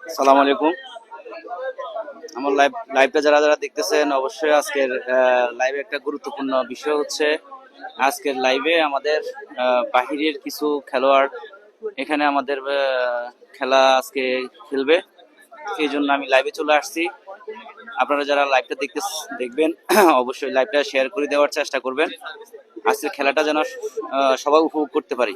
আসসালামু আলাইকুম। আমার লাইভটা যারা যারা দেখতেছেন, অবশ্যই আজকের লাইভে একটা গুরুত্বপূর্ণ বিষয় হচ্ছে, আজকের লাইভে আমাদের বাহিরের কিছু খেলোয়াড় এখানে আমাদের খেলা আজকে খেলবে, সেই জন্য আমি লাইভে চলে আসছি। আপনারা যারা লাইভটা দেখবেন অবশ্যই লাইভটা শেয়ার করে দেওয়ার চেষ্টা করবেন, আজকের খেলাটা যেন সবাই উপভোগ করতে পারি।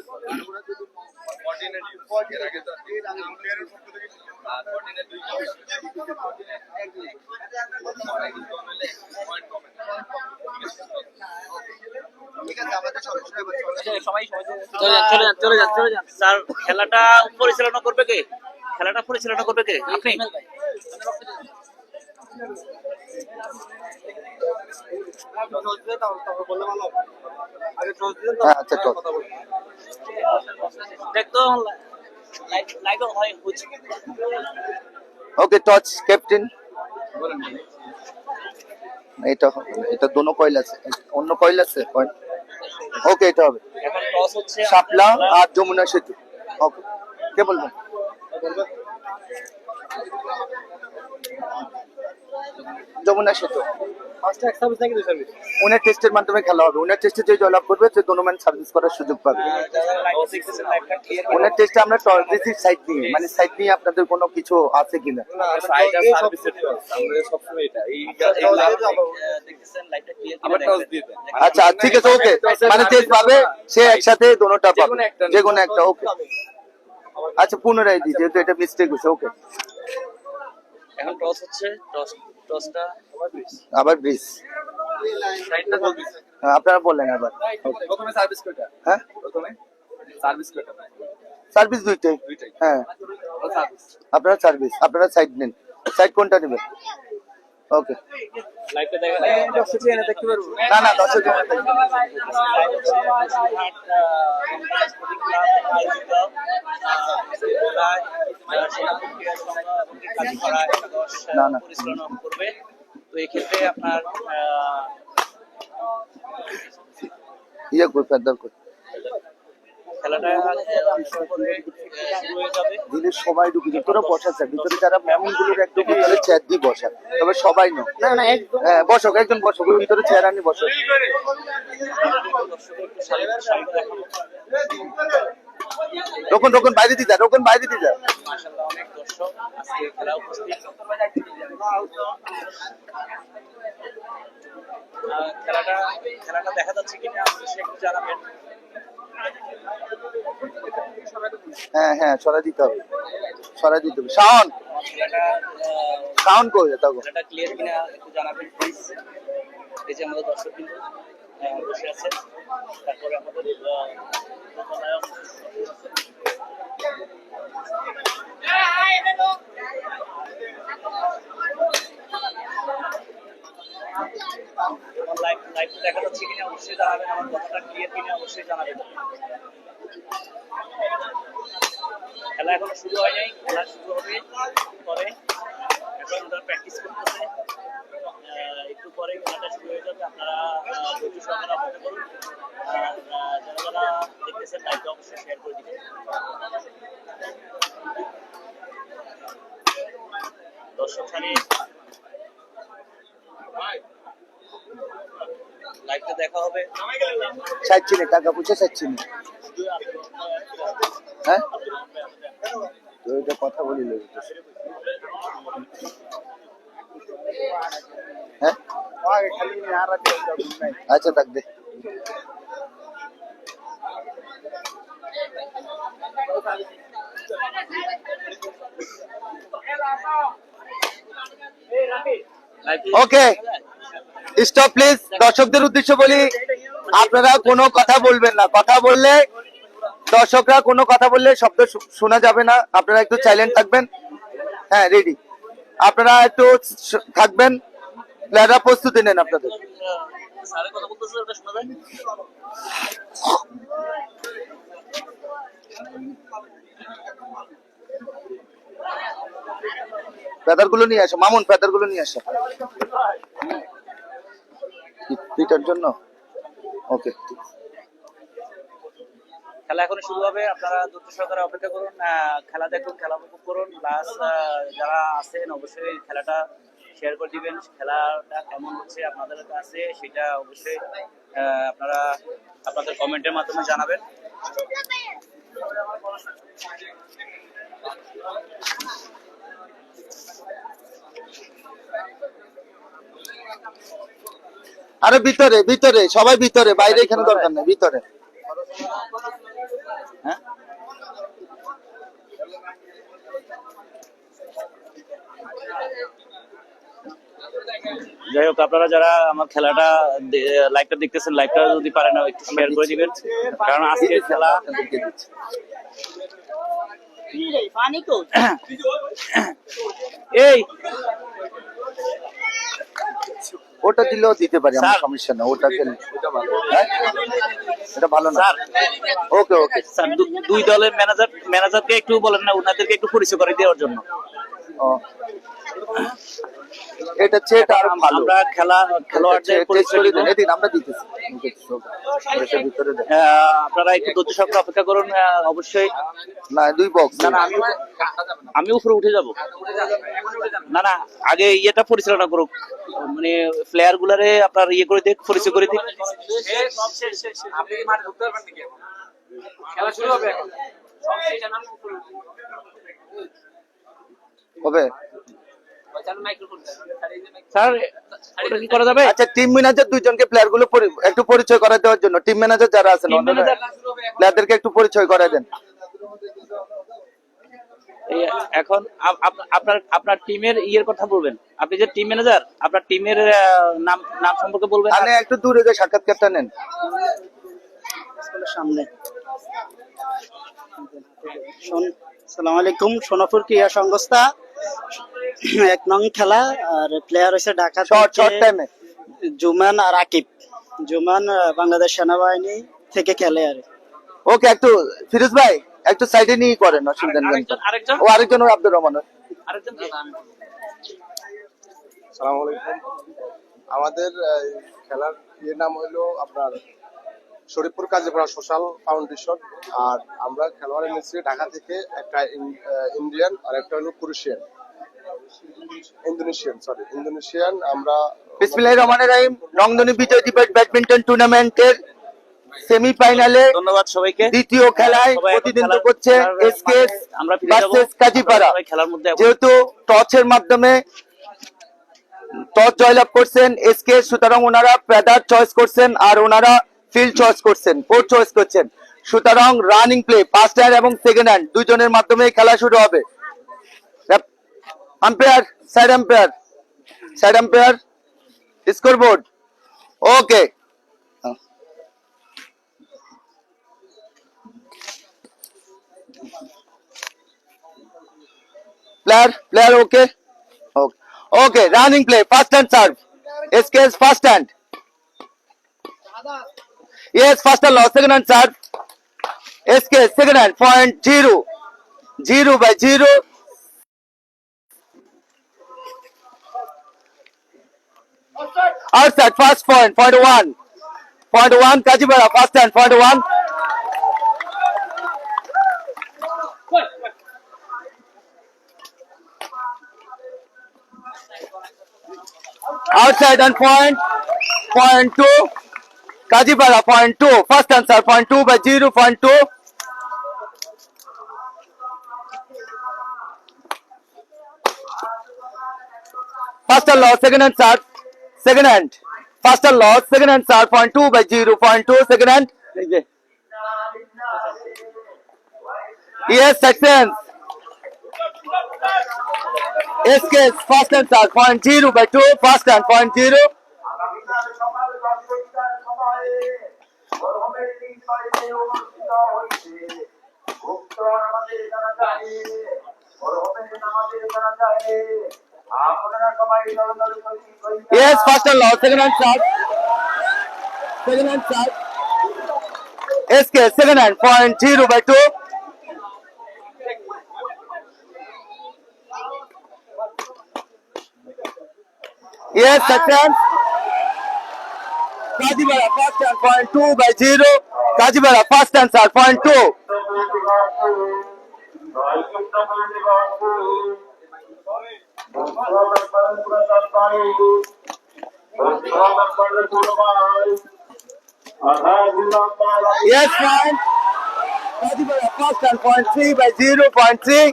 স্যার, খেলাটা পরিচালনা করবে কে? আপনি? আচ্ছা, ওকে, টচ ক্যাপ্টেন। এটা এটা দোনো কয়েল আছে, অন্য কয়েল আছে। ওকে, এটা হবে শাপলা আর যমুনা সেতু। ওকে, কে বলবেন? যমুনা সেতু উনার টেস্টের মাধ্যমে খেলা হবে। উনার টেস্টে যে জয়লাভ করবে সে টুর্নামেন্ট সার্ভিস করার সুযোগ পাবে। উনার টেস্টে আমরা রিসিভ সাইড নিয়ে, মানে সাইড নিয়ে আপনাদের কোনো কিছু আছে কিনা। আচ্ছা, ঠিক আছে, ওকে, মানে টেস্ট পাবে সে একসাথে দোনোটা পাবে, যে কোনো একটা। ওকে, আচ্ছা, পুনরায় দিই যেহেতু এটা মিস্টেক হয়েছে। ওকে, এখন টস হচ্ছে, টসটা আবার ব্রিজ। আপনারা বললেন আবার। প্রথমে সার্ভিস কোটা। হ্যাঁ, প্রথমে সার্ভিস কোটা। সার্ভিস দুইটাই। হ্যাঁ, আপনারা সার্ভিস, আপনারা সাইড নেন। সাইড কোনটা নেবেন? ওকে, লাইভটা দেখা দেখতে পারবো। না না, 10 জন না না পরিচালনা করবে। তো এই ক্ষেত্রে আপনার ইয়ে কই ফেদার কই খেলাটা শুরু হয়ে যাবে। দিলে সবাই ঢুকে যায়। তোরা বসা যায় ভিতরে, যারা ম্যামিং গুলোর একদম ভিতরে চেয়ার দিয়ে বসা, তবে সবাই না। হ্যাঁ, বসো, একজন বসো, ভিতরে চেয়ার আনি বসো। রোকন বাইরে দিয়ে যা, রোকন বাইরে দিয়ে যা। মাশাআল্লাহ, অনেক দর্শক আজকে খেলা উপস্থিত। খেলাটা দেখা যাচ্ছে কিনা অবশ্যই একটু জানাবেন। হ্যাঁ হ্যাঁ, সরাই দিতে হবে, সরাই দিতে হবে। শাওন, শাওন কই তখন? খেলাটা ক্লিয়ার কিনা একটু জানাবেন প্লিজ। এই যে আমাদের দর্শক কিন্তু বসে আছে, তারপরে আমাদের লাইভ দেখা যাচ্ছে কিনা অবশ্যই জানাবেন, আমার কথাটা ক্লিয়ার কিনা অবশ্যই জানাবেন। খেলা এখনো শুরু হয় নাই, খেলা শুরু হবে পরে। এখন ওরা প্র্যাকটিস করতেছে, একটু পরে খেলাটা শুরু হয়ে যাবে। আপনারা ধৈর্য সহকারে অপেক্ষা করুন, আর যারা যারা দেখতেছেন লাইভটা অবশ্যই শেয়ার করে দিবেন। দর্শক সারি লাইভটা দেখা হবে। চাচ্ছি না টাকা পয়সা, চাচ্ছি না। হ্যাঁ, তো এটা কথা বলিল। হ্যাঁ, আচ্ছা, থাক দে। ওকে, স্টপ প্লিজ। দর্শকদের উদ্দেশ্যে বলি, আপনারা কোনো কথা বলবেন না। কথা বললে দর্শকরা কোনো কথা বললে শব্দ শোনা যাবে না। আপনারা একটু সাইলেন্ট থাকবেন। হ্যাঁ, রেডি। আপনারা একটু থাকবেন, প্লেয়াররা প্রস্তুতি নেন আপনাদের। ফেদার গুলো নিয়ে আসো মামুন, ফেদার গুলো নিয়ে আসো পিটার জন্য। ওকে, খেলা এখন শুরু হবে, আপনারা ধৈর্য সহকারে অপেক্ষা করুন, খেলা দেখুন, খেলা উপভোগ করুন, প্লাস যারা আছেন অবশ্যই খেলাটা শেয়ার করে দিবেন। খেলাটা কেমন হচ্ছে আপনাদের কাছে সেটা অবশ্যই আপনারা আপনাদের কমেন্টের মাধ্যমে জানাবেন। আরে ভিতরে ভিতরে সবাই ভিতরে, বাইরে এখানে দরকার নেই, ভিতরে। হ্যাঁ, যাই হোক, আপনারা যারা আমার খেলাটা লাইভটা দেখতেছেন, লাইভটা যদি পারেন একটু শেয়ার করে দিবেন, কারণ আজকের খেলা এই ওটা দিলেও দিতে পারি, আমার স্যার। সমস্যা না, ওটা দিলে হ্যাঁ? এটা ভালো না। স্যার, ওকে ওকে স্যার দুই দলের ম্যানেজারকে একটু বলেন না, ওনাদেরকে একটু পরিচয় করে দেওয়ার জন্য। ও, এটা চেট আর ভালো। আমরা খেলোয়াড়দের টেস্ট পরিচয় করে দিব। দেন, এদিন আমরা দিতেছি। এটা ভিতরে দেন। আপনারা একটু ধৈর্য সহকারে অপেক্ষা করুন, অবশ্যই। না, 2 বক্স। না না, আমি উপরে উঠে যাব। না না, আগে ইয়েটা পরিচালনা করুক, মানে প্লেয়ার গুলারে আপনার ইয়ে করে দিক, পরিচয় করে দিক। আপনি কি মাঠে ঢুকতে পারবেন নাকি এখন? খেলা শুরু হবে এখন। হবে। স্যার, ওটা কি করা যাবে? আচ্ছা, টিম ম্যানেজার দুইজনকে প্লেয়ার গুলো একটু পরিচয় করে দেওয়ার জন্য, টিম ম্যানেজার যারা আছেন Team manager? প্লেয়ারদেরকে একটু পরিচয় করে দেন। এই এখন আপনার টিমের ইয়ের কথা বলবেন। আপনি যে টিম ম্যানেজার, আপনার টিমের নাম নাম সম্পর্কে বলবেন। তাহলে একটু দূরে যে সাক্ষাৎকারটা নেন। সামনে সালাম আলাইকুম। সোনাপুর ক্রীড়া সংস্থা 1 নং খেলা, আর প্লেয়ার হচ্ছে ঢাকা শর্ট থেকে টাইমে। জুমান আর আকিব। জুমান বাংলাদেশ সেনাবাহিনী থেকে খেলে আর ওকে, একটু ফিরোজ ভাই একটু সাইডে নিয়ে করেন, অসুবিধা নেই। আরেকজন ও আরেকজন ওর আব্দুর রহমান। আরেকজন কে? সালাম আলাইকুম। আমাদের খেলার নাম হলো আপনার শরীফপুর কাজীপাড়া সোশ্যাল ফাউন্ডেশন। আর আমরা খেলোয়াড় এনেছি ঢাকা থেকে, একটা ইন্ডিয়ান আর একটা হলো ইন্দোনেশিয়ান। আমরা বিসমিল্লাহির রহমানির রহিম। রংধনী বিজয় দিবস ব্যাডমিন্টন টুর্নামেন্টের সেমিফাইনালে ধন্যবাদ সবাইকে। দ্বিতীয় খেলায় সবাই এখন প্রতিদ্বন্দ্ব খেলার- করছে খেলার এসকে মাঠে আমরা ফিরে যাবো। ভার্সেস কাজীপাড়া। সবাই খেলার মধ্যে এখন- যেহেতু টসের মাধ্যমে টস জয়লাভ করছেন এসকে, সুতরাং ওনারা প্যাদার চয়েস করছেন আর ওনারা ফিল্ড চয়েস করছেন, কোর্ট চয়েস করছেন। সুতরাং রানিং প্লে ফার্স্ট হ্যান্ড এবং সেকেন্ড হ্যান্ড দুইজনের মাধ্যমে খেলা শুরু হবে। Umpire, side umpire, scoreboard. Okay, player okay. Okay, running play, first hand serve. SK's first hand. Yes, first hand loss, second hand serve. SK second hand, point 0. 0 by 0. Outside, first point, point 1. Point 1, Kajibara, first hand, point 1. Outside and point 2. Kajibara, point 2. First answer, point 2 by 0, point 2. First and loss, second hand serve. Second hand. First and loss, second hand serve, point 2 by 0, point 2, second hand. Yes, seconds. SK's first and serve, point 0 by 2, first and point 0. Yes, first and loss, second hand serve. Second hand serve. SK, second hand, point 0 by 2. Yes, second. Kajibara, first hand, point 2 by 0. Kajibara, first answer, point 2. Yes, point. Kajibara, first and point 3 by 0.3.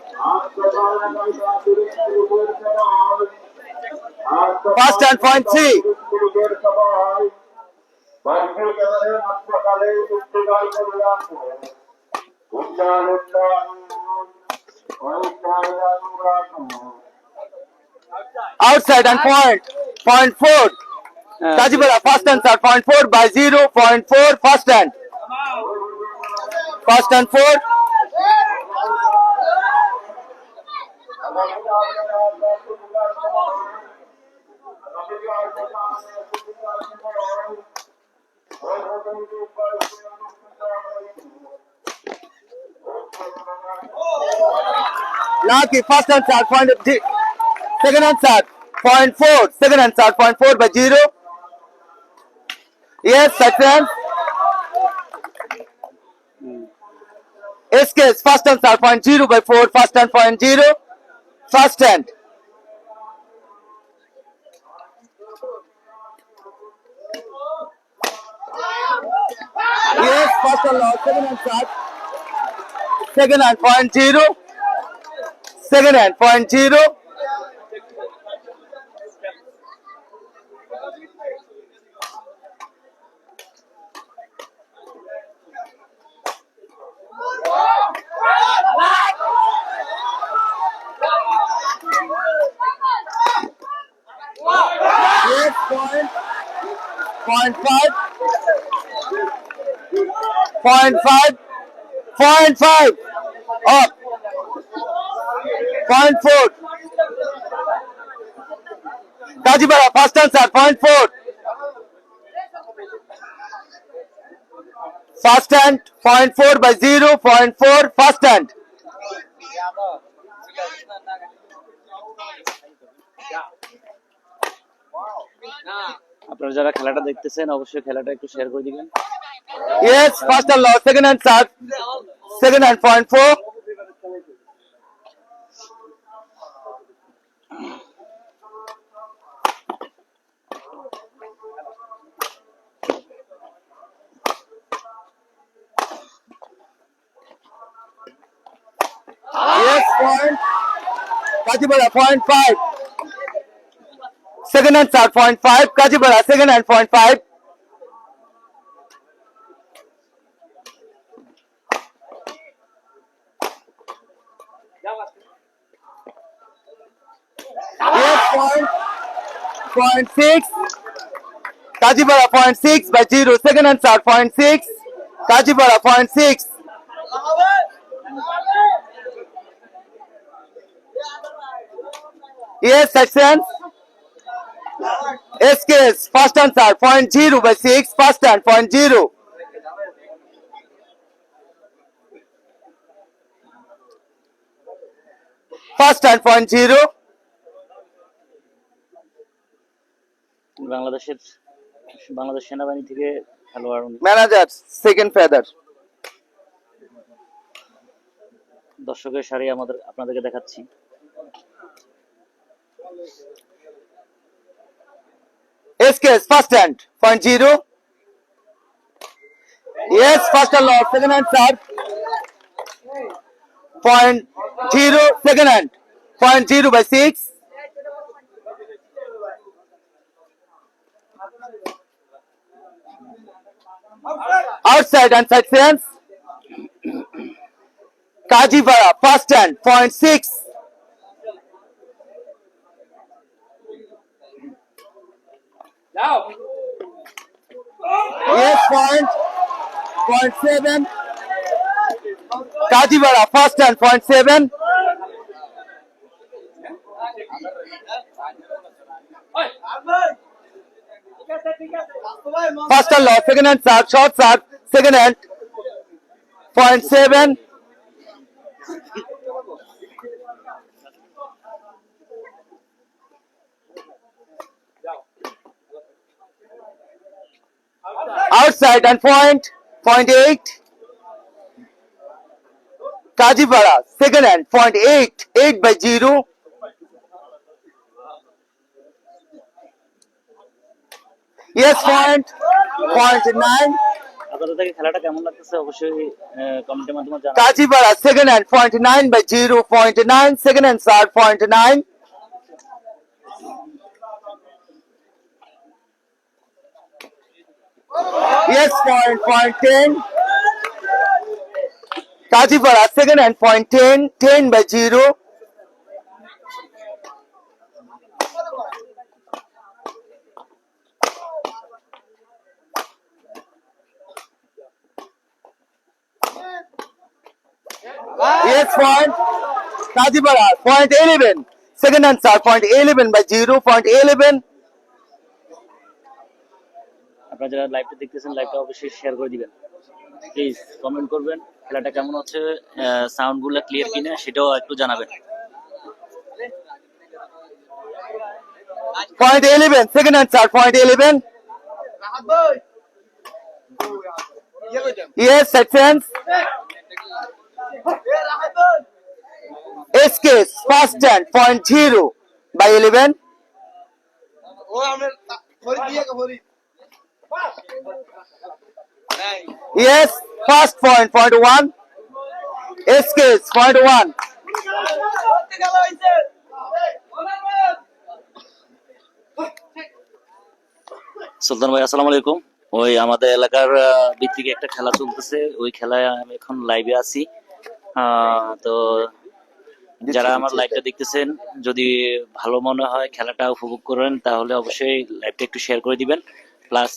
First and point 3. Outside and point 4. Kajibara, first answer, point 4 by 0.4. First and 4. Lucky, first answer, second answer, point 4. Second answer, point 4 by 0. Yes, second. SKS, first answer, point 0 by 4. First and point 0. First and. Yes, first and loss, second answer. Second and point 0. Second and point 0. Yes, point 5. Point 5. Point 5. Up. Point 4. Kajibara, first answer, point 4. First hand, point 4 by 0.4. First hand. আপনারা যারা খেলাটা দেখতেছেন অবশ্যই খেলাটা একটু share করে দিবেন। Yes, first and loss, second hand start. Second hand, point 4. Yes, point. Kajibara, point 5. Second hand start, point 5. Kajibara, second hand, point 5. Yes, point 6. Kajibara, point 6 by 0. Second hand start, point 6. Kajibara, point 6. Yes, section. SKS, first answer, point 0 by 6. First hand, point 0. First hand, point 0. Bangladesh সেনাবাহিনী থেকে খেলোয়াড় উনি। Manager, second feather. দর্শকের সারি আপনাদেরকে দেখাচ্ছি। SKS, first hand, point 0. Yes, first hand loss, second hand start. Point 0, second hand, point 0 by 6. Outside and side stance. Kajibara, first hand, point 6. Yes, point 7. Kajibara, first hand, point 7. First hand loss, second hand start, short start, second hand, point 7. Outside and point 0.8. Kajipara, second hand, 0.8, 8 by 0. Yes point, 0.9. আপনাদের থেকে খেলাটা কেমন লাগতেছে অবশ্যই কমেন্টের মাধ্যমে জানাবেন। Kajipara, second hand, 0.9 by 0.9. Second hand, sir, 0.9. Yes point, 0.10. Kajipara, second hand, 0.10, 10 by 0. Yes point, Kajipara, 0.11. Second answer, 0.11 by 0.11. আপনারা যারা লাইভটা দেখতেছেন লাইভটা অবশ্যই শেয়ার করে দিবেন, প্লিজ কমেন্ট করবেন খেলাটা কেমন হচ্ছে, সাউন্ড গুলো ক্লিয়ার কিনা সেটাও একটু জানাবেন। 0.11, second answer, 0.11. Yes, sense. SK, first hand, 0.0 by 11. Yes, first point, 0.1. SK, 0.1. সুলতান ভাই আসসালামু আলাইকুম। ওই আমাদের এলাকার ভিত্তিক একটা খেলা চলতেছে, ওই খেলায় আমি এখন লাইভে আছি। তো যারা আমার লাইভটা দেখতেছেন যদি ভালো মনে হয় খেলাটা উপভোগ করেন তাহলে অবশ্যই লাইভটা একটু শেয়ার করে দিবেন, প্লাস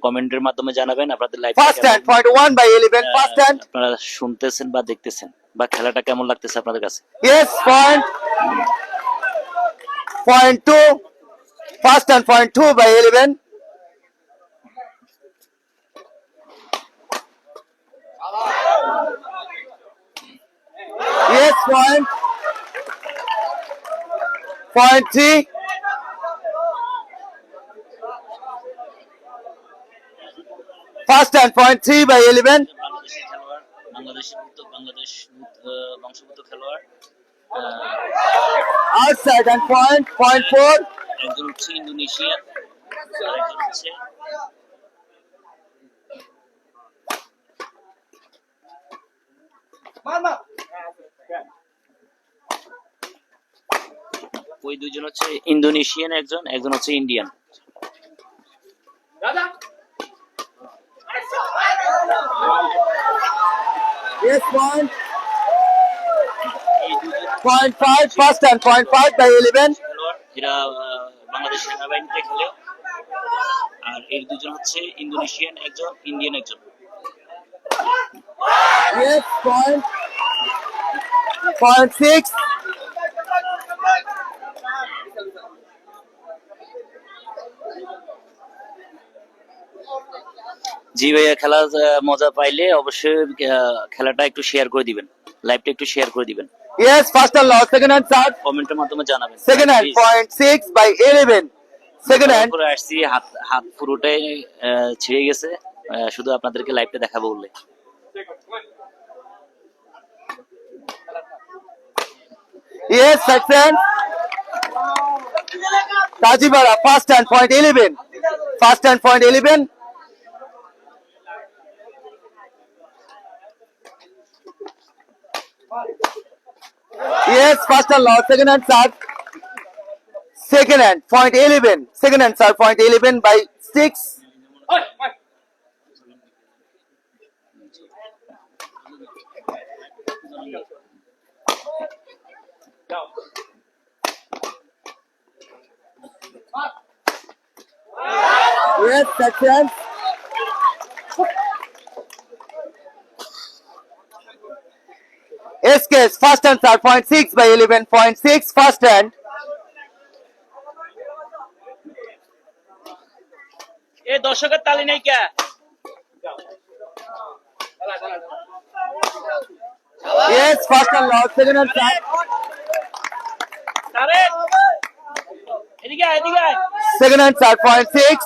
কমেন্টের মাধ্যমে জানাবেন আপনাদের live First hand, 0.1 by 11, first hand. আপনারা শুনতেছেন বা দেখতেছেন বা খেলাটা কেমন লাগতেছে আপনাদের কাছে। Yes, 0.2. First hand, 0.2 by 11. Yes, 0.3. First hand, 0.3 by 11. বাংলাদেশের খেলোয়াড়, বাংলাদেশ বংশোদ্ভূত খেলোয়াড়, Outside and 0.4. একজন হচ্ছে ইন্দোনেশিয়ান আর একজন হচ্ছে ওই দুইজন হচ্ছে ইন্দোনেশিয়ান, একজন হচ্ছে Indian. Yes, 0.5. First hand, 0.5 by 11. খেলোয়াড় এরা বাংলাদেশ সেনাবাহিনীতে খেলে, আর এর দুজন হচ্ছে ইন্দোনেশিয়ান একজন, ইন্ডিয়ান একজন। Yes, 0.6. জি ভাইয়া, খেলা মজা পাইলে অবশ্যই খেলাটা একটু শেয়ার করে দিবেন, লাইভটা একটু শেয়ার করে দিবেন, Yes, first hand lost. Second hand start. কমেন্টের মাধ্যমে জানাবেন। Second hand, Please. 0.6 by 11. Second hand. করে আসছি, হাত হাত পুরোটাই ছিঁড়ে গেছে, শুধু আপনাদেরকে লাইভটা দেখাবো বলে। Yes, second. Kajipara, first hand, 0.11. First hand, 0.11. Yes, first hand lost. Second hand start. Second hand, 0.11. Second hand start, 0.11 by 6. Yes, second. SKS, first hand start, 0.6 by 11, 0.6, first hand. এ দর্শকের তালি নাই কে? Yes, first hand lost, second hand start. Tarique এদিকে আয়, এদিকে আয়। Second hand start, 0.6.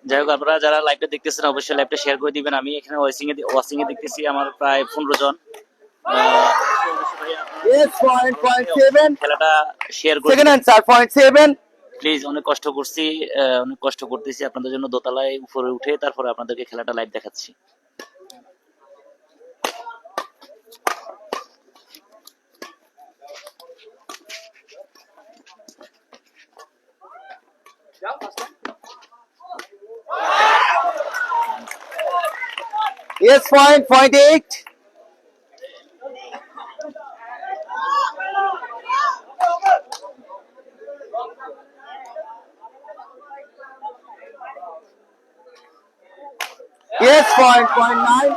যাই হোক, আপনারা যারা লাইভটা দেখতেছেন অবশ্যই লাইভটা শেয়ার করে দিবেন। আমি এখানে ওয়াচিং এ দেখতেছি আমার প্রায় 15 জন। Yes, point seven. খেলাটা শেয়ার করে Second answer, point seven. Please. অনেক কষ্ট করছি, অনেক কষ্ট করতেছি আপনাদের জন্য, দোতলায় উপরে উঠে তারপরে আপনাদেরকে খেলাটা লাইভ দেখাচ্ছি। Yes, point eight. Yes, point nine.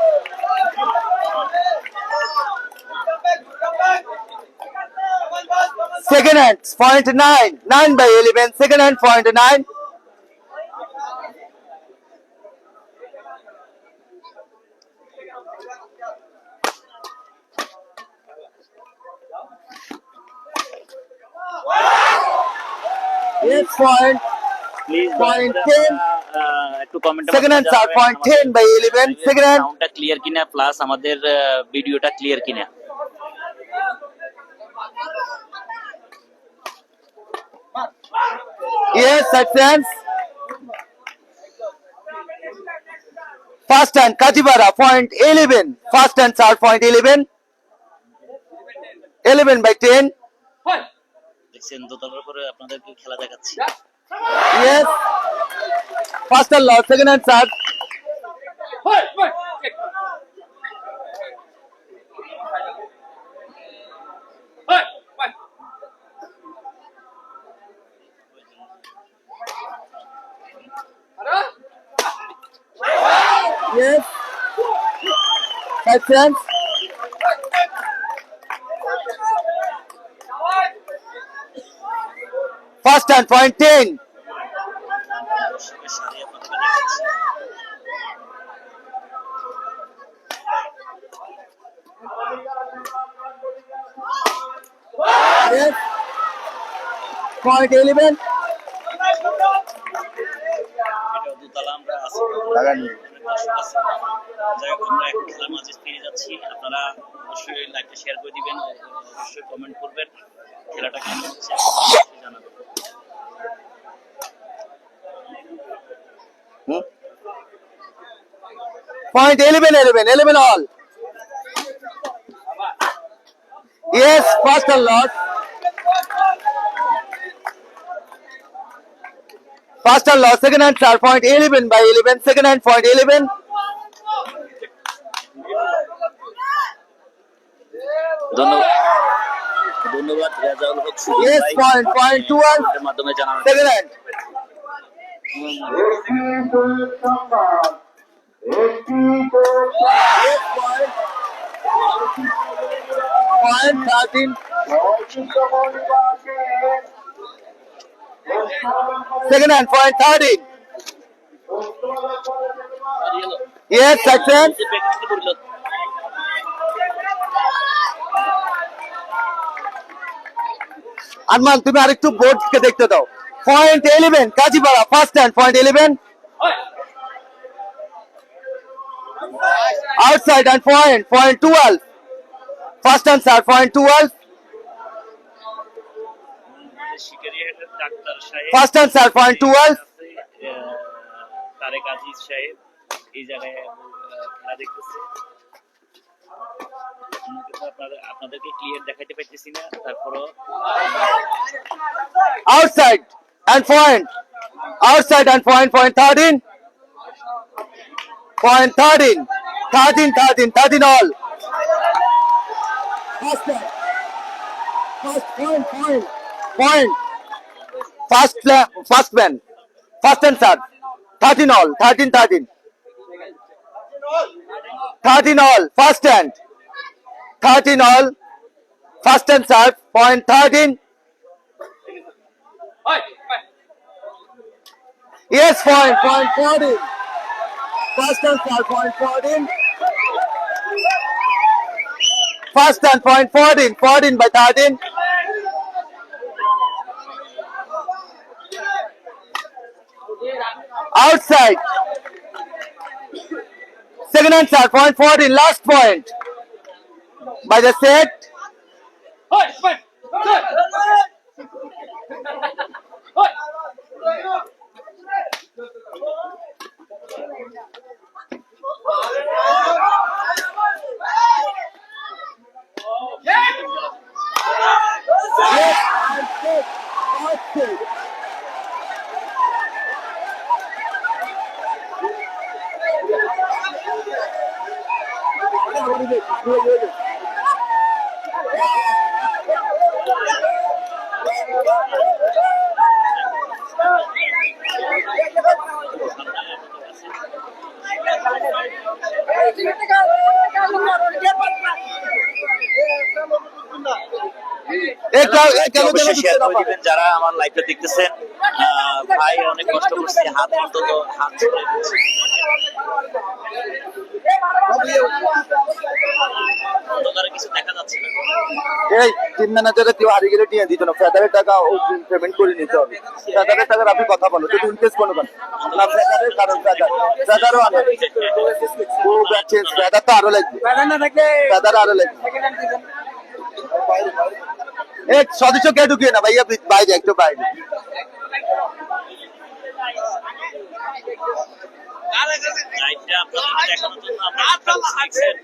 Second hand, point nine. 9/11. Second hand, point nine. Yes, please point 10. একটু কমেন্টে Second hand, sir, point 10/11. Second hand. সাউন্ডটা ক্লিয়ার কিনা, প্লাস আমাদের ভিডিওটা ক্লিয়ার কিনা। Yes, success. First hand, Kajibara, point 11. First hand, sir, point 11. 11/10. দেখছেন, দোতলার উপরে আপনাদেরকে খেলা দেখাচ্ছি। Yes. First hand, loss. Second hand, sir. Yes. Success. First hand, point 10. Yes. Point 11. এটা দোতলা আমরা আছি। যাই হোক, আমরা এখন খেলার মাঝে ফিরে যাচ্ছি। আপনারা অবশ্যই লাইকটা শেয়ার করে দিবেন, অবশ্যই কমেন্ট করবেন, খেলাটা কেমন হচ্ছে অবশ্যই জানাবেন। Point 11 all. Yes, first and loss. First and loss. Second hand, sir, point 11/11. Second hand, point 11. ধন্যবাদ, ধন্যবাদ রেজাউল হক সুজন Yes, ভাই, point 12. এর মাধ্যমে জানানো। Second hand. Yes, point 13. Second hand, point 13. Yes, success. Arman, তুমি আরেকটু বোর্ডকে দেখতে দাও। Point 11, Kazipara, first hand, point 11. Outside and point 12. First hand, sir, point 12. শিকারিয়াহাটের ডাক্তার সাহেব, First hand, sir, point 12. Tarek Aziz সাহেব এই জায়গায় খেলা দেখতেছে। কিন্তু আপনাদেরকে ক্লিয়ার দেখাইতে পারতেছি না, তারপরও Outside and point. Outside and point 13. Point 13. 13 all. First hand. First point. First man. First hand, sir. 13 all. 13. 13 all. First hand. 13 all. First hand, sir. Point 13. Yes, point 14. First hand, sir, point 14. First hand, point 14/13. outside. Second answer, point 14, last point. By the set. অবশ্যই share করে দিবেন যারা আমার লাইভটা দেখতেছেন। ভাই অনেক কষ্ট করছে, হাত অন্তত হাত ছড়ে দিচ্ছে। দোকানে কিছু দেখা যাচ্ছে না। এই টিম ম্যানেজারে কেউ হারিয়ে গেলে টিয়া দিত না, ফেদারের টাকা পেমেন্ট করে নিতে হবে। ফেদারের টাকার আপনি কথা বলো, যদি ইনকেস কোনো না ফেদারের কারণ ফেদারও আনে, ও ব্যাচে ফেদার তো আরো লাগবে, ফেদার আরো লাগবে। এক সদস্য কে ঢুকিয়ে না ভাইয়া, বাইরে একটু বাইরে। লাইভটা আপনাদের দেখানোর জন্য আমরা দেখছেন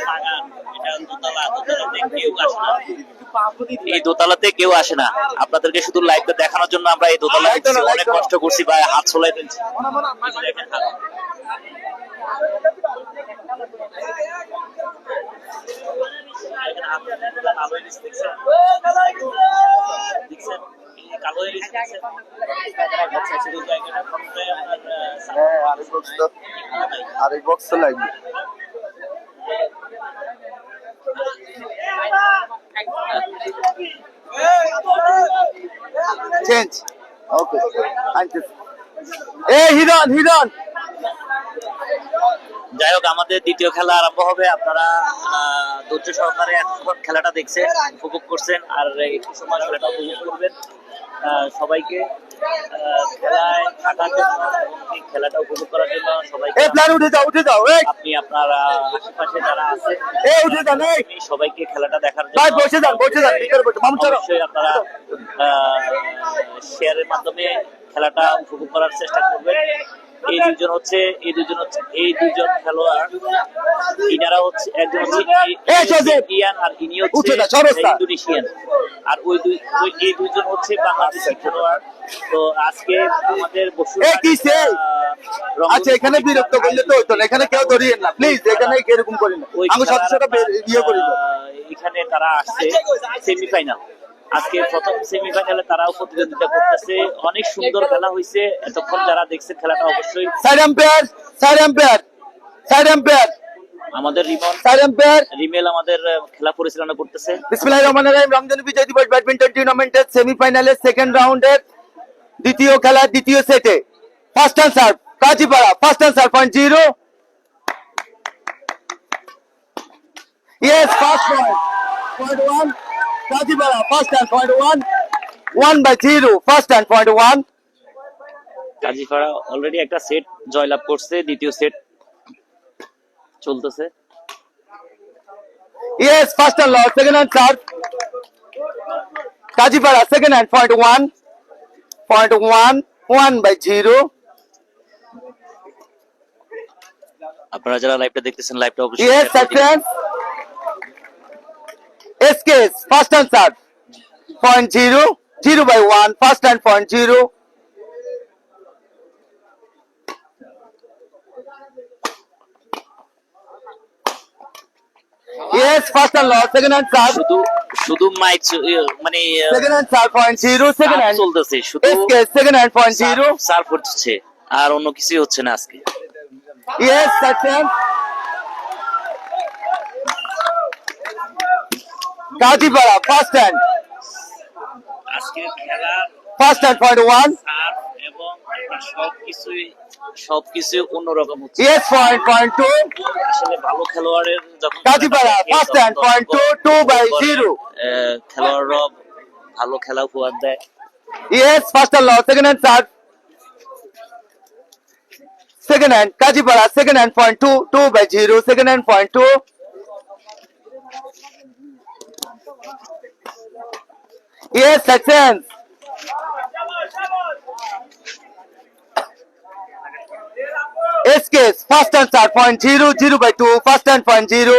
বাগান, এটা দোতলাতে কেউ আসে না। এই দোতলাতে কেউ আসে না, আপনাদেরকে শুধু লাইভটা দেখানোর জন্য আমরা এই দোতলায় অনেক কষ্ট করছি ভাই, হাত ছোলাই ফেলছি। আরেক বক্স তো লাগবে। চেঞ্জ ওকে, এই হিরন হিরন। যাই হোক, আমাদের দ্বিতীয় খেলা আরম্ভ হবে। আপনারা ধৈর্য সহকারে এতক্ষণ খেলাটা দেখছেন, উপভোগ করছেন, আর একটু সময় খেলাটা উপভোগ করবেন। সবাইকে খেলায় থাকার জন্য, খেলাটা উপভোগ করার জন্য সবাইকে আপনি আপনার আশেপাশে যারা আছে সবাইকে খেলাটা দেখার জন্য অবশ্যই আপনারা শেয়ারের মাধ্যমে খেলাটা উপভোগ করার চেষ্টা করবেন। এই দুজন খেলোয়াড়, ইনারা হচ্ছে একজন হচ্ছে ইন্ডিয়ান আর ইনি হচ্ছে ইন্দোনেশিয়ান, আর এই দুইজন হচ্ছে বাংলাদেশি খেলোয়াড়। তো আজকে আমাদের আচ্ছা, এখানে বিরক্ত করলে তো হইতো না, এখানে কেউ ধরিয়ে না প্লিজ, এখানে এরকম করি না, আমি সদস্যটা ইয়ে করি না। এখানে তারা আসছে সেমিফাইনাল, আজকে প্রথম সেমিফাইনালে তারাও প্রতিদ্বন্দ্বিতা করতেছে। অনেক সুন্দর খেলা হয়েছে, এতক্ষণ যারা দেখছে খেলাটা অবশ্যই। আমাদের রিমেল আমাদের খেলা পরিচালনা করতেছে। বিসমিল্লাহির রহমানির রহিম। রমজান বিজয় দিবস ব্যাডমিন্টন টুর্নামেন্টের সেমিফাইনালের সেকেন্ড রাউন্ডের দ্বিতীয় খেলা, দ্বিতীয় সেটে first answer Kazipara, first answer 0. Yes, first point 1. Kajipara, first and point 1. 1/0, first and point 1. Kazipara already একটা সেট জয়লাভ করছে, দ্বিতীয় সেট চলতেছে। Yes, first and loss, second and serve. Kajipara, second and point 1. Point 1, 1/0. আপনারা যারা লাইভটা দেখতেছেন, লাইভটা অবশ্যই Yes, second. SKS, first and serve. Point 0, 0/1, first and point 0. Yes, first and loss, second and serve. শুধু মাইক মানে Second and serve, point 0, second and চলতেছে, শুধু SKS, second and point 0. Serve হচ্ছে, আর অন্য কিছুই হচ্ছে না আজকে। Yes, second. Kajipara, first and. আজকে খেলা First and point 1. সার্ভ এবং সবকিছু অন্যরকম হচ্ছে। Yes, point 2. আসলে ভালো খেলোয়াড়ের যখন Kajipara, first and point 2, 2/0. খেলোয়াড়রা ভালো খেলা উপহার দেয়। Yes, first and loss, second and serve. Second hand, Kajipara, second hand point 2/0, second hand point 2. Yes, sections. SKs, first and start point 0/2, first and point 0.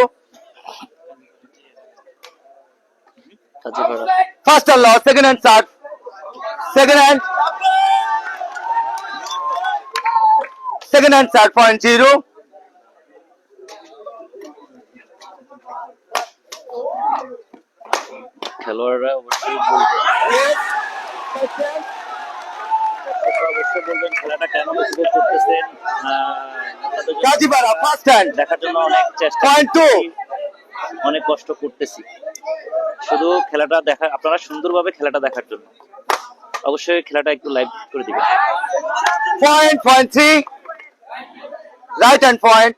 Kazipara First and loss, second and start. Second and start point 0. খেলোয়াড়রা অবশ্যই বলবেন, অবশ্যই বলবেন খেলাটা কেন উপভোগ করতেছেন। আপনাদের জন্য Kajipara, first hand দেখার জন্য অনেক চেষ্টা point 2. করতেছি, অনেক কষ্ট করতেছি শুধু খেলাটা দেখা, আপনারা সুন্দরভাবে খেলাটা দেখার জন্য অবশ্যই খেলাটা একটু লাইভ করে দিবেন। Point 3. Right hand point.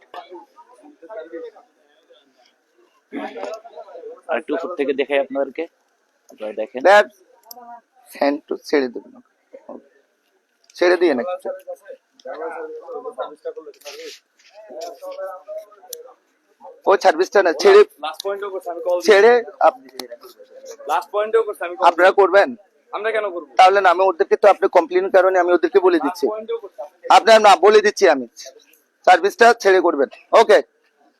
আর একটু উপর থেকে দেখাই আপনাদেরকে, আপনারা দেখেন। Left hand to ছেড়ে দেবেন, ছেড়ে দিয়ে না কিছু। ও সার্ভিসটা না ছেড়ে লাস্ট পয়েন্টও করছে, আমি কল ছেড়ে লাস্ট পয়েন্টও করছে, আমি আপনারা করবেন। আমরা কেন করব? তাহলে না, আমি ওদেরকে তো আপনি কমপ্লেন কারণে আমি ওদেরকে বলে দিচ্ছি, পয়েন্টও করছে। আপনার না বলে দিচ্ছি আমি, সার্ভিসটা ছেড়ে করবেন। ওকে,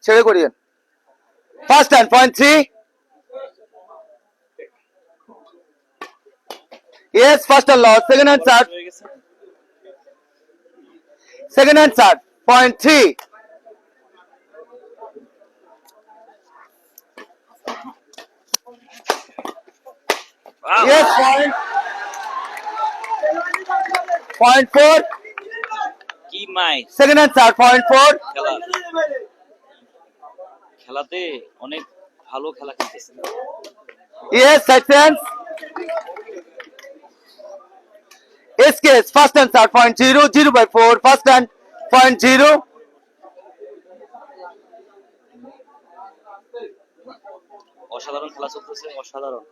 ছেড়ে করিয়েন। First hand point 3. Yes, first and loss, second hand start. হয়ে গেছে। Second hand start point 3. Yes, point 4. কি মাই Second hand start point 4. খেলা, খেলাতে অনেক ভালো খেলা খেলতেছে। Yes, sections. SKs, first and start point 0/4, first and point 0. অসাধারণ খেলা চলতেছে, অসাধারণ।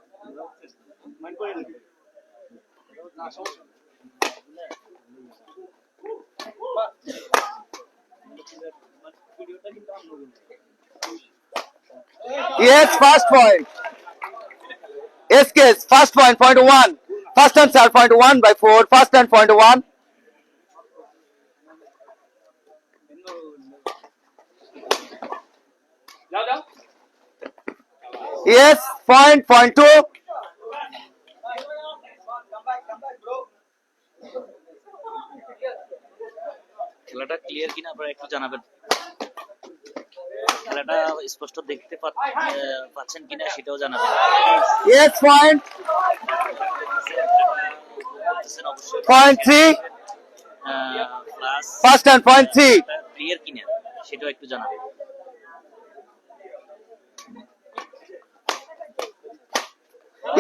Yes, first point. SKs, first point 1. First and start point 1/4, first and point 1. যাও যাও। Yes, point 2. খেলাটা ক্লিয়ার কিনা আপনারা একটু জানাবেন। খেলাটা স্পষ্ট দেখতে পাচ্ছেন কিনা সেটাও জানাবেন। Yes, point অবশ্যই point 3. Plus First and point 3. Clear কিনা সেটাও একটু জানাবেন।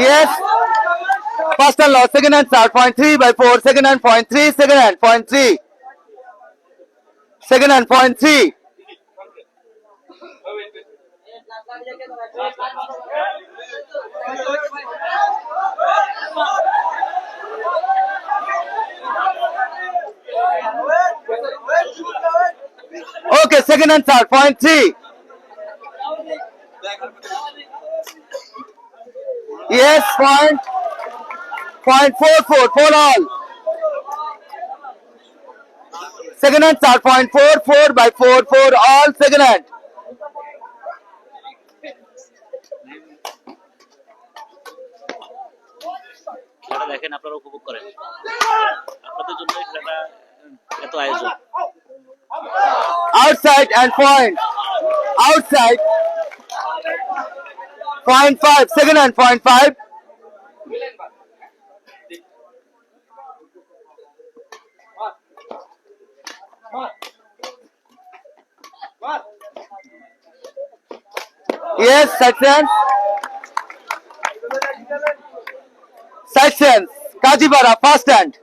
Yes, first and loss, second and start point 3/4, second and point 3, second and point 3. Second and point 3. Okay, second and start point 3. Yes, point 4/4, 4 all. Second hand start point 4/4, 4 all, second hand. খেলাটা দেখেন, আপনারা উপভোগ করেন, আপনাদের জন্য এই খেলাটা এত আয়োজন। Outside and point. Outside. Point 5, second hand point 5. Yes, section. Sections. Kajipara, first hand.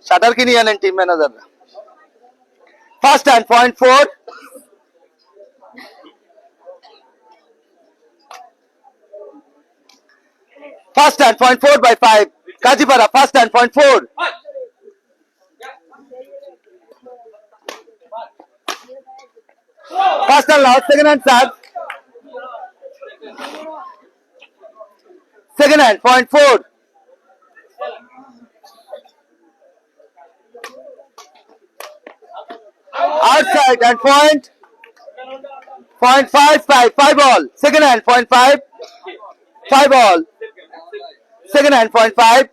শাটার কি নিয়ে আনেন team managers. First hand point 4. First and point 4 by 5. Kajipara, first and point 4. First and last, second and serve. Second and point 4. Outside and point 5 all. Second hand point 5 all. Second hand point 5.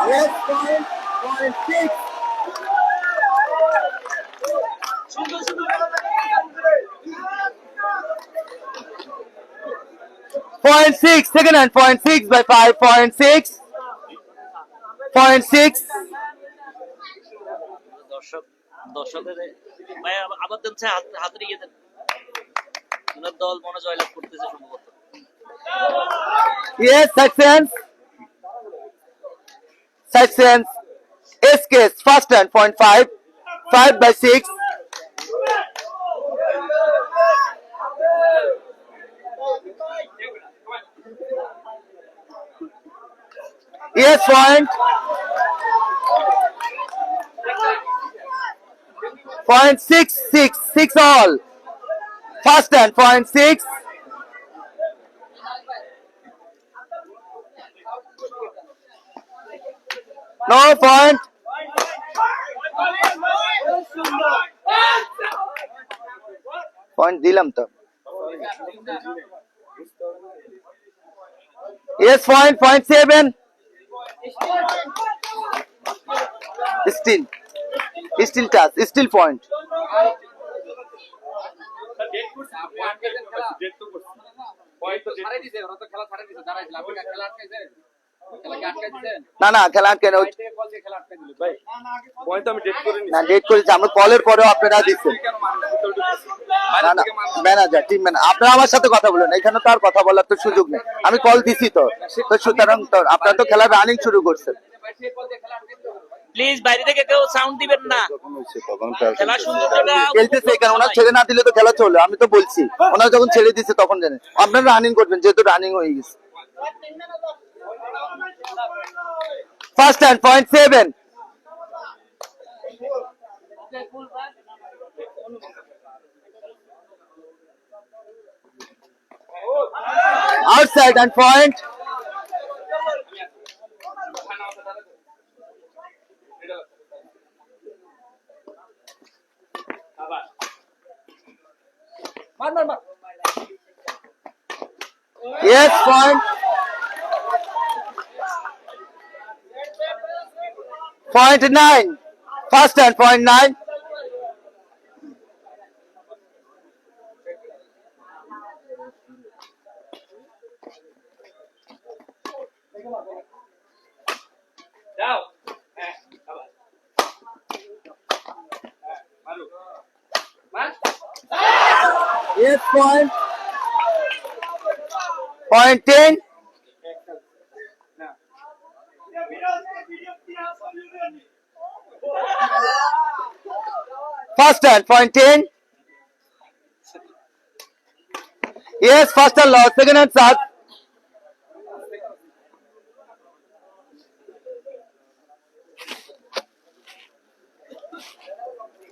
Yes, point 6. Point 6, second and point 6 by 5, point 6. Point 6. দর্শকদের ভাই আবার দেন হাতের ইয়ে দেন ওনার দল মনে জয়লাভ করতেছে সম্ভবত Yes, Saxons. SK's first and point 5. 5 by 6. Yes, point. Point 6 all. First and point 6. No point. Point dilam to. Yes, point 7. Still touch, still point. না খেলা কেন না ডেট করেছি আমরা কলের পরেও আপনারা দিচ্ছেন না ম্যানেজার টিম ম্যানেজার আপনারা আমার সাথে কথা বলেন এখানে তো আর কথা বলার তো সুযোগ নেই আমি কল দিছি তো সুতরাং তো আপনারা তো খেলা রানিং শুরু করছেন প্লিজ বাইরে থেকে কেউ সাউন্ড দিবেন না খেলা সুন্দরটা খেলতেছে এখানে ওনার ছেড়ে না দিলে তো খেলা চলে আমি তো বলছি ওনারা যখন ছেড়ে দিচ্ছে তখন জানেন আপনারা রানিং করবেন যেহেতু রানিং হয়ে গেছে first and point 7. Outside and point. Yes, point. Point 9. First and point 9. Yes, point. Point 10. First and point 10. Yes, first and lost. Second and shot.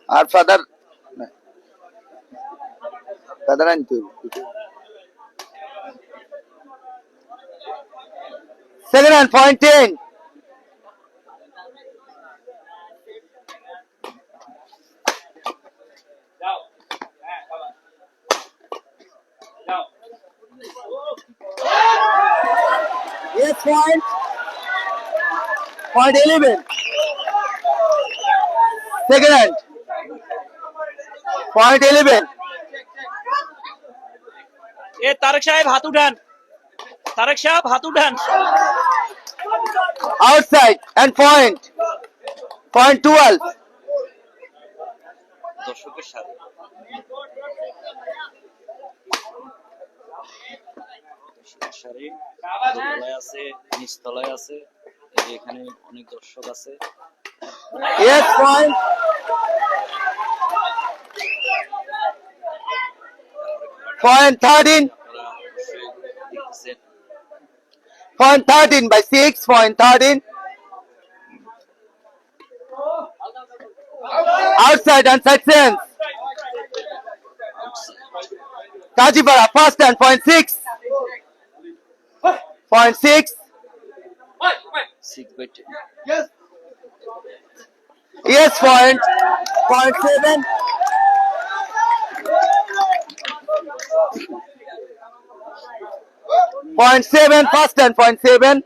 Our father. Father and two. Second and point 10. Yes, point. Point 11. Second hand. Point 11. এ তারেক সাহেব হাত উঠান তারেক সাহেব হাত উঠান Outside and point. Point 12. দর্শকের সাথে সারি দোতলায় আছে, নিচতলায় আছে, এই যে এখানে অনেক দর্শক আছে। Yes, point. Point 13. আপনারা অবশ্যই দেখতেছেন। Point 13 by 6. Point 13. Outside and side sense. Kajipara first and point 6. Point 6. 6/10 Yes, point. Point 7. Point 7 first and point 7.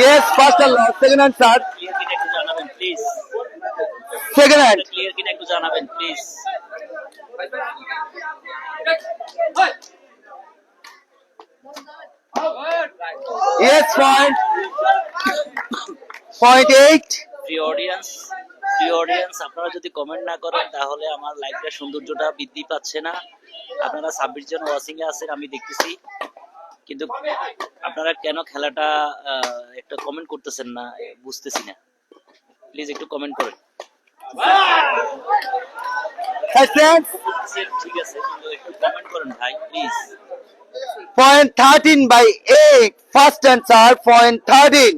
Yes, first and last, second and third. Clear কিনা একটু জানাবেন প্লিজ। Second hand. ক্লিয়ার কিনা একটু জানাবেন please. Yes, point. Point 8. প্রিয় audience আপনারা যদি comment না করেন তাহলে আমার লাইভটা সৌন্দর্যটা বৃদ্ধি পাচ্ছে না। আপনারা 26 জন ওয়াচিং এ আছেন আমি দেখতেছি, কিন্তু আপনারা কেন খেলাটা একটা কমেন্ট করতেছেন না বুঝতেছি না। প্লিজ একটু কমেন্ট করেন। Side sense. ঠিক আছে, কিন্তু একটু কমেন্ট করেন ভাই please. Point 13 by 8. First and third. Point 13.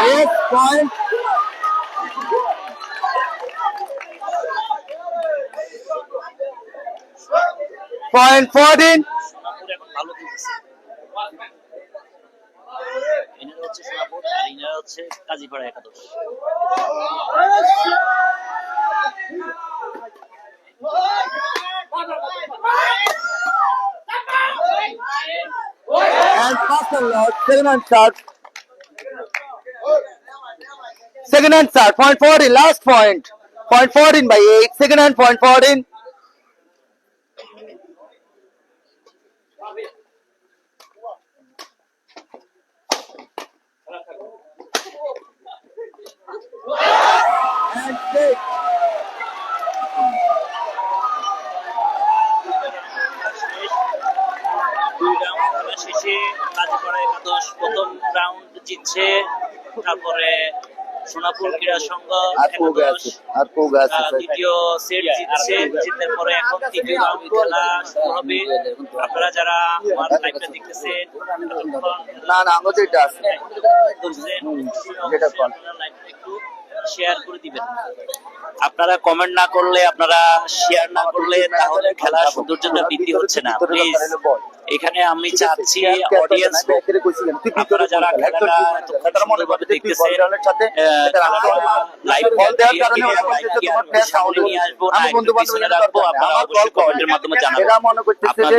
Yes, point. Point 14. Sonapur এখন ভালো খেলতেছে। এনারা হচ্ছে সোনাপুর আর এনারা হচ্ছে কাজীপাড়া একাদশ। And first and last, second and third. Second and third, point 14, last point. Point 14 by 8, second and point 14. And 6. দুই রাউন্ড খেলা শেষে কাজীপাড়া একাদশ প্রথম রাউন্ড জিতছে, তারপরে সোনাপুর ক্রীড়া সংঘ একাদশ দ্বিতীয় সেট জিতছে। জিতের পরে এখন তৃতীয় রাউন্ড খেলা শুরু হবে। আপনারা যারা আমার লাইভটা দেখতেছেন না না আমাদের এটা আছে যেটা কল লাইভটা একটু শেয়ার করে দিবেন। আপনারা কমেন্ট না করলে, আপনারা শেয়ার না করলে তাহলে খেলার সৌন্দর্যটা বৃদ্ধি হচ্ছে না। প্লিজ এখানে আমি চাচ্ছি অডিয়েন্স, আপনারা যারা খেলাটা সুন্দরভাবে দেখতেছেন লাইভ সামনে নিয়ে আসবো না একটু পিছনে রাখবো, আপনারা অবশ্যই কমেন্টের মাধ্যমে জানাবেন। আপনারা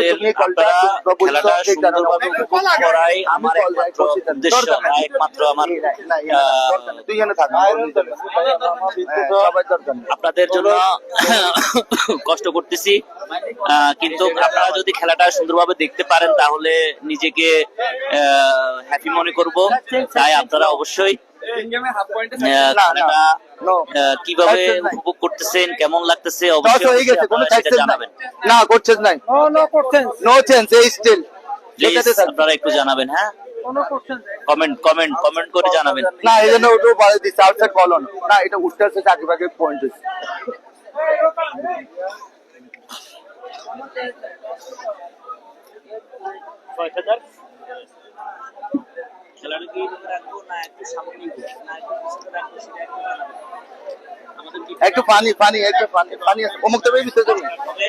খেলাটা সুন্দরভাবে উপভোগ করাই আমার একমাত্র উদ্দেশ্য, একমাত্র আমার আপনাদের জন্য কষ্ট করতেছি, কিন্তু আপনারা যদি খেলাটা সুন্দরভাবে দেখতে পারেন তাহলে নিজেকে হ্যাপি মনে করব। তাই আপনারা অবশ্যই খেলাটা কিভাবে উপভোগ করতেছেন, কেমন লাগতেছে অবশ্যই সেটা জানাবেন। না করছেন নাই, নো চেঞ্জ এই স্টিল প্লিজ আপনারা একটু জানাবেন। হ্যাঁ, কমেন্ট করে জানাবেন। না এই জন্য ওটাও বাড়ি দিচ্ছে আউটসাইড বলো না, এটা উঠতে আসছে চাকরি বাকি পয়েন্ট হচ্ছে। খেলাটা কি রাখবো না একটু সামনে নিবো না একটু পিছনে রাখবো সেটা একটু জানাবেন। আমাদের একটু পানি আছে, অমুক তো ভিতরে হবে